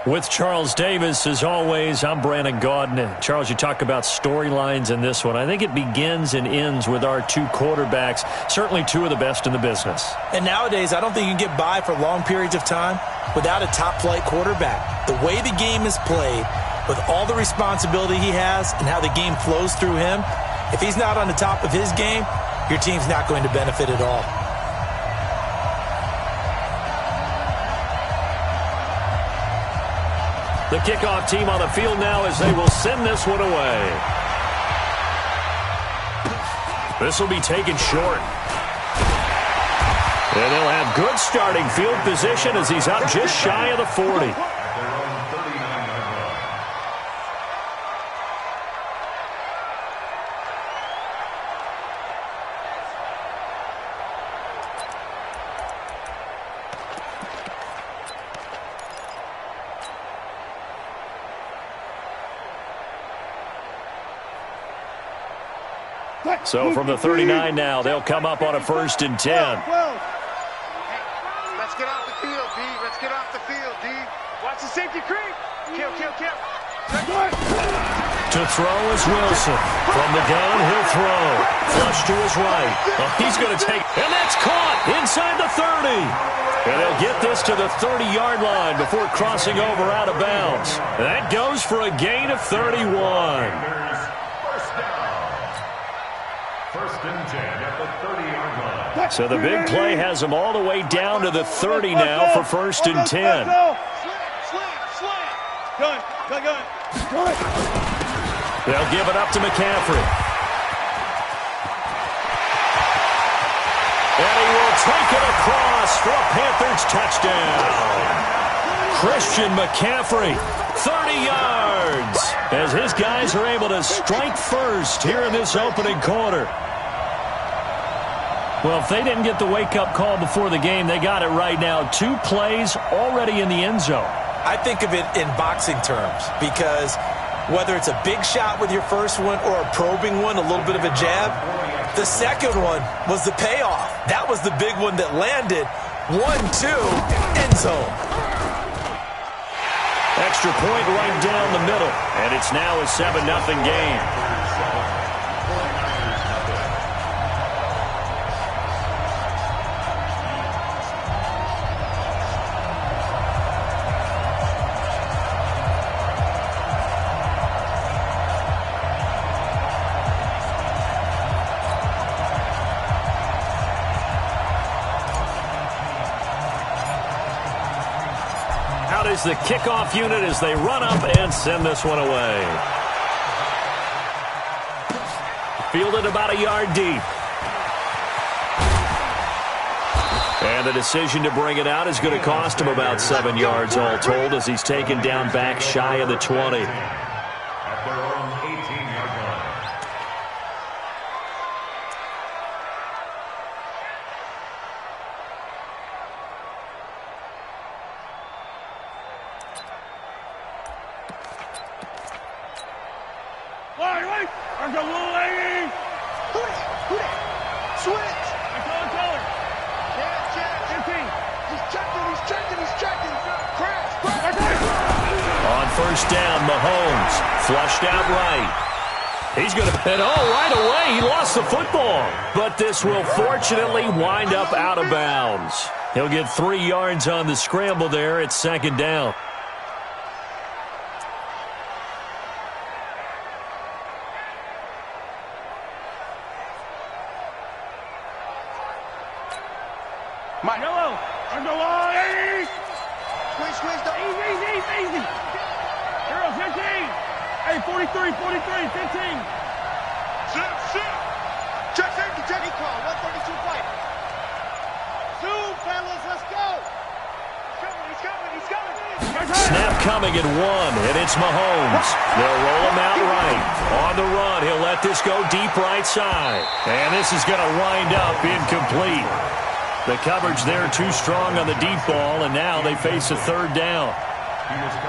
With Charles Davis, as always, I'm Brandon Gaudin. Charles, you talk about storylines in this one. I think it begins and ends with our two quarterbacks, certainly two of the best in the business. And nowadays, I don't think you can get by for long periods of time without a top-flight quarterback. The way the game is played, with all the responsibility he has and how the game flows through him, if he's not on the top of his game, your team's not going to benefit at all. The kickoff team on the field now as they will send this one away. This will be taken short. And they'll have good starting field position as he's up just shy of the 40. So from the 39 now, they'll come up on a 1st and 10. Let's get off the field, D. Let's get off the field, D. Watch the safety creep. Kill. To throw is Wilson. From the gun, he'll throw. Flush to his right. Oh, he's going to take, and that's caught inside the 30. And they'll get this to the 30-yard line before crossing over out of bounds. That goes for a gain of 31. So the big play has them all the way down to the 30 now for 1st and 10. Gun. They'll give it up to McCaffrey. And he will take it across for a Panthers touchdown. Christian McCaffrey, 30 yards, as his guys are able to strike first here in this opening quarter. Well, if they didn't get the wake-up call before the game, they got it right now. 2 plays already in the end zone. I think of it in boxing terms because whether it's a big shot with your first one or a probing one, a little bit of a jab, the second one was the payoff. That was the big one that landed. 1-2, end zone. Extra point right down the middle, and it's now a 7-0 game. Is the kickoff unit as they run up and send this one away. Fielded about a yard deep. And the decision to bring it out is going to cost him about 7 yards all told as he's taken down back shy of the 20. First down, Mahomes, flushed out right. He's going to hit, right away, he lost the football. But this will fortunately wind up out of bounds. He'll get 3 yards on the scramble there at 2nd down. Yellow, underline. Squeeze, easy. Hero, 15. Hey, 43, 15. Sit. Check safety call, 132 fight. Zoom, fellas, let's go. He's coming. Snap coming at 1, and it's Mahomes. They'll roll him out right. On the run, he'll let this go deep right side. And this is going to wind up incomplete. The coverage there too strong on the deep ball, and now they face a 3rd down.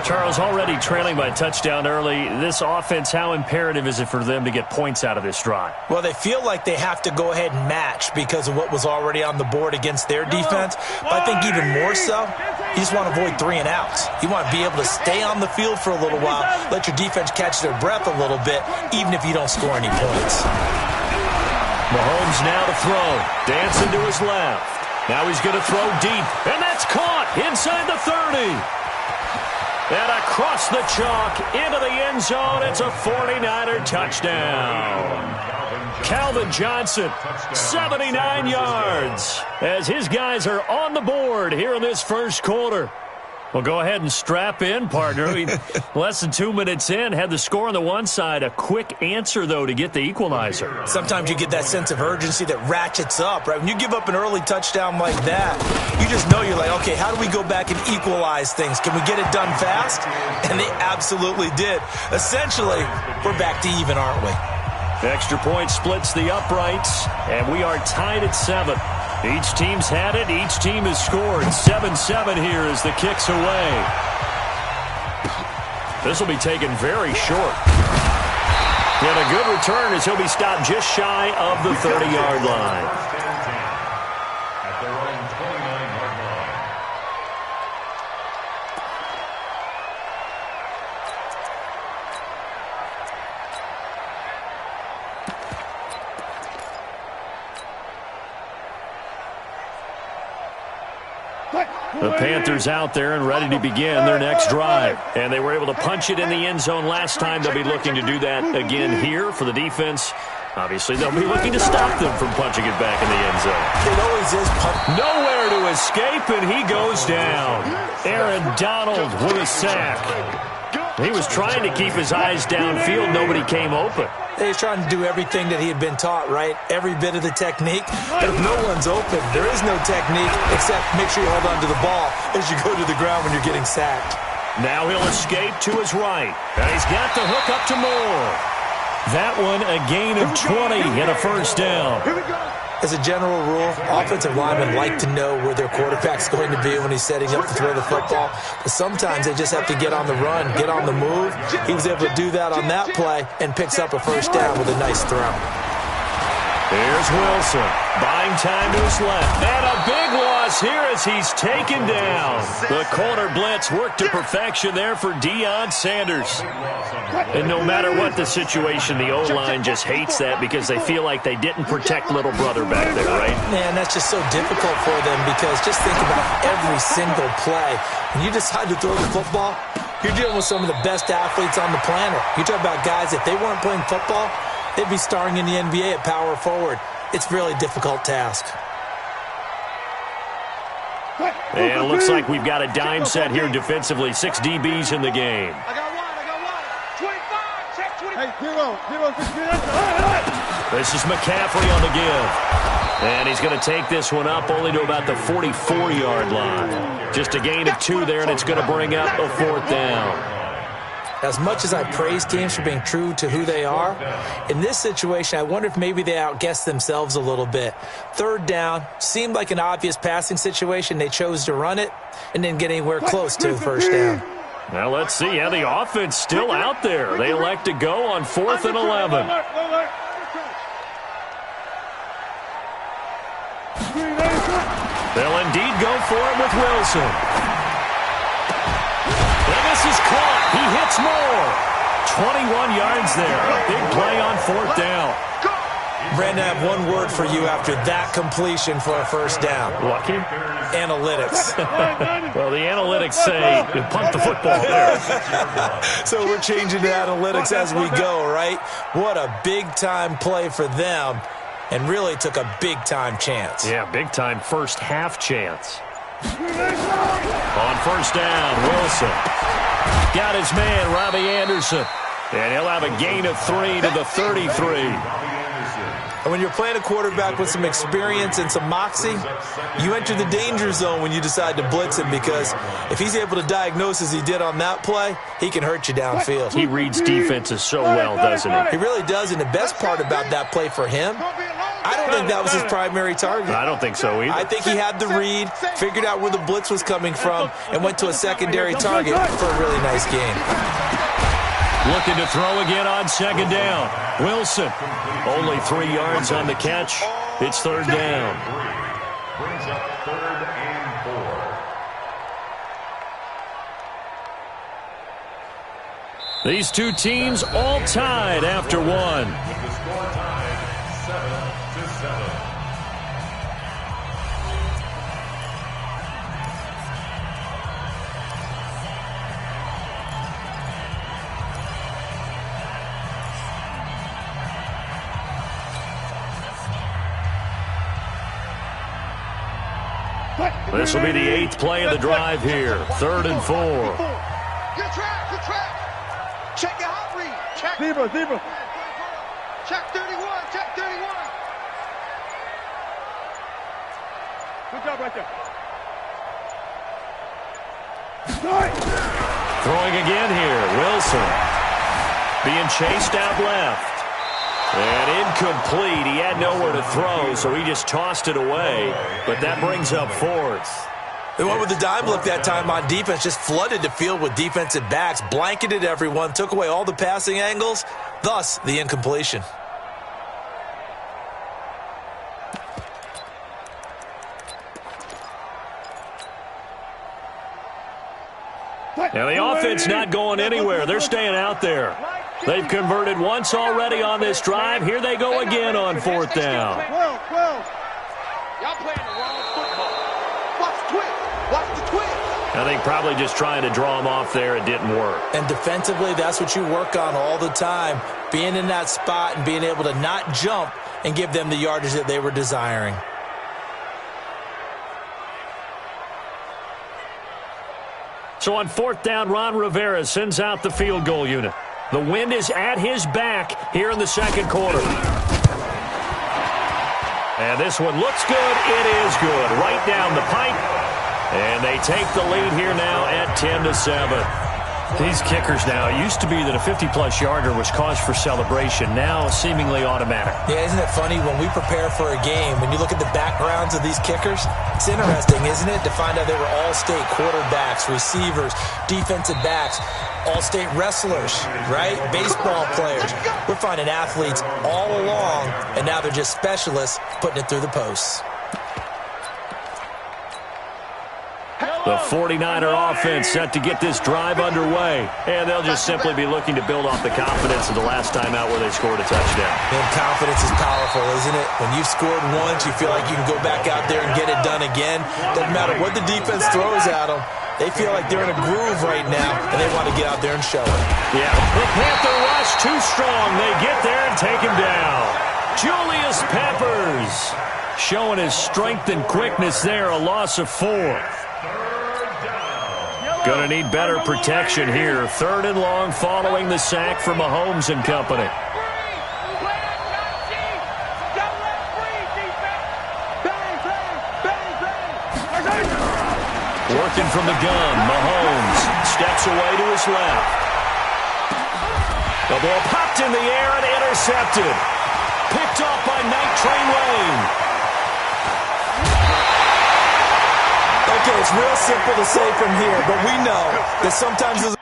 Charles, already trailing by a touchdown early. This offense, how imperative is it for them to get points out of this drive? Well, they feel like they have to go ahead and match because of what was already on the board against their defense. But I think even more so, You just want to avoid 3 and outs. You want to be able to stay on the field for a little while, let your defense catch their breath a little bit, even if you don't score any points. Mahomes now to throw. Dancing to his left. Now he's going to throw deep, and that's caught inside the 30. And across the chalk into the end zone, it's a 49er touchdown. Calvin Johnson, 79 yards, as his guys are on the board here in this first quarter. Well, go ahead and strap in, partner. Less than 2 minutes in, had the score on the one side. A quick answer, though, to get the equalizer. Sometimes you get that sense of urgency that ratchets up, right? When you give up an early touchdown like that, you just know you're like, okay, how do we go back and equalize things? Can we get it done fast? And they absolutely did. Essentially, we're back to even, aren't we? Extra point splits the uprights, and we are tied at 7. Each team's had it. Each team has scored. 7-7 here as the kick's away. This will be taken very short. And a good return as he'll be stopped just shy of the 30-yard line. At their own 29-yard line. The Panthers out there and ready to begin their next drive. And they were able to punch it in the end zone last time. They'll be looking to do that again here for the defense. Obviously, they'll be looking to stop them from punching it back in the end zone. It always is. Nowhere to escape, and he goes down. Aaron Donald with a sack. He was trying to keep his eyes downfield. Nobody came open. He's trying to do everything that he had been taught, right? Every bit of the technique. But if no one's open, there is no technique except make sure you hold on to the ball as you go to the ground when you're getting sacked. Now he'll escape to his right. And he's got the hook up to Moore. That one a gain of 20 and a first down. As a general rule, offensive linemen like to know where their quarterback's going to be when he's setting up to throw the football. But sometimes they just have to get on the run, get on the move. He was able to do that on that play and picks up a first down with a nice throw. Here's Wilson, buying time to his left. And a big loss here as he's taken down. The corner blitz worked to perfection there for Deion Sanders. And no matter what the situation, the O-line just hates that because they feel like they didn't protect little brother back there, right? Man, that's just so difficult for them because just think about every single play. When you decide to throw the football, you're dealing with some of the best athletes on the planet. You talk about guys, if they weren't playing football, they'd be starring in the NBA at power forward. It's a really difficult task. And it looks like we've got a dime set here defensively. 6 DBs in the game. I got one. 25, check 25. Hey, zero. This is McCaffrey on the give. And he's going to take this one up only to about the 44-yard line. Just a gain of 2 there, and it's going to bring up a 4th down. As much as I praise teams for being true to who they are, in this situation, I wonder if maybe they outguessed themselves a little bit. 3rd down seemed like an obvious passing situation. They chose to run it and didn't get anywhere close to the first down. Now let's see. Yeah, the offense still out there. They elect to go on 4th and 11. They'll indeed go for it with Wilson. And this is caught. He hits Moore. 21 yards there. A big play on 4th down. Brandon, I have one word for you after that completion for a first down. Lucky? Analytics. Well, the analytics say punt the football there. So we're changing to analytics as we go, right? What a big-time play for them, and really took a big-time chance. Yeah, big-time first half chance. On first down, Wilson. Got his man, Robbie Anderson. And he'll have a gain of 3 to the 33. And when you're playing a quarterback with some experience and some moxie, you enter the danger zone when you decide to blitz him because if he's able to diagnose as he did on that play, he can hurt you downfield. He reads defenses so well, doesn't he? He really does, and the best part about that play for him, I don't think that was his primary target. I don't think so either. I think he had the read, figured out where the blitz was coming from, and went to a secondary target for a really nice game. Looking to throw again on 2nd down. Wilson, only 3 yards on the catch. It's 3rd down. Brings up 3rd and 4. These two teams all tied after one. With the score tied 7-7. This will be the 8th play of the drive here. 3rd and 4. Good track, good track. Check your hot read. Check. Zebra. Check 31, check 31. Good job right there. Throwing again here. Wilson being chased out left. And incomplete. He had nowhere to throw, so he just tossed it away. But that brings up 4th. They went with the dime look that time on defense, just flooded the field with defensive backs, blanketed everyone, took away all the passing angles, thus the incompletion. Now the offense not going anywhere. They're staying out there. They've converted once already on this drive. Here they go again on 4th down. 12. Y'all playing the wrong football. Watch the twist. Watch the twist. I think probably just trying to draw him off there. It didn't work. And defensively, that's what you work on all the time, being in that spot and being able to not jump and give them the yardage that they were desiring. So on 4th down, Ron Rivera sends out the field goal unit. The wind is at his back here in the 2nd quarter. And this one looks good. It is good. Right down the pipe. And they take the lead here now at 10-7. These kickers now, it used to be that a 50-plus yarder was cause for celebration. Now seemingly automatic. Yeah, isn't it funny when we prepare for a game, when you look at the backgrounds of these kickers, it's interesting, isn't it, to find out they were all-state quarterbacks, receivers, defensive backs, all-state wrestlers, right? Baseball players. We're finding athletes all along, and now they're just specialists putting it through the posts. The 49er offense set to get this drive underway. And they'll just simply be looking to build off the confidence of the last time out where they scored a touchdown. And confidence is powerful, isn't it? When you've scored once, you feel like you can go back out there and get it done again. Doesn't matter what the defense throws at them. They feel like they're in a groove right now, and they want to get out there and show it. Yeah, the Panther rush too strong. They get there and take him down. Julius Peppers showing his strength and quickness there, a loss of 4. Going to need better protection here. 3rd and long following the sack from Mahomes and company. Working from the gun, Mahomes steps away to his left. The ball popped in the air and intercepted. Picked off by Night Train Lane. Okay, it's real simple to say from here, but we know that sometimes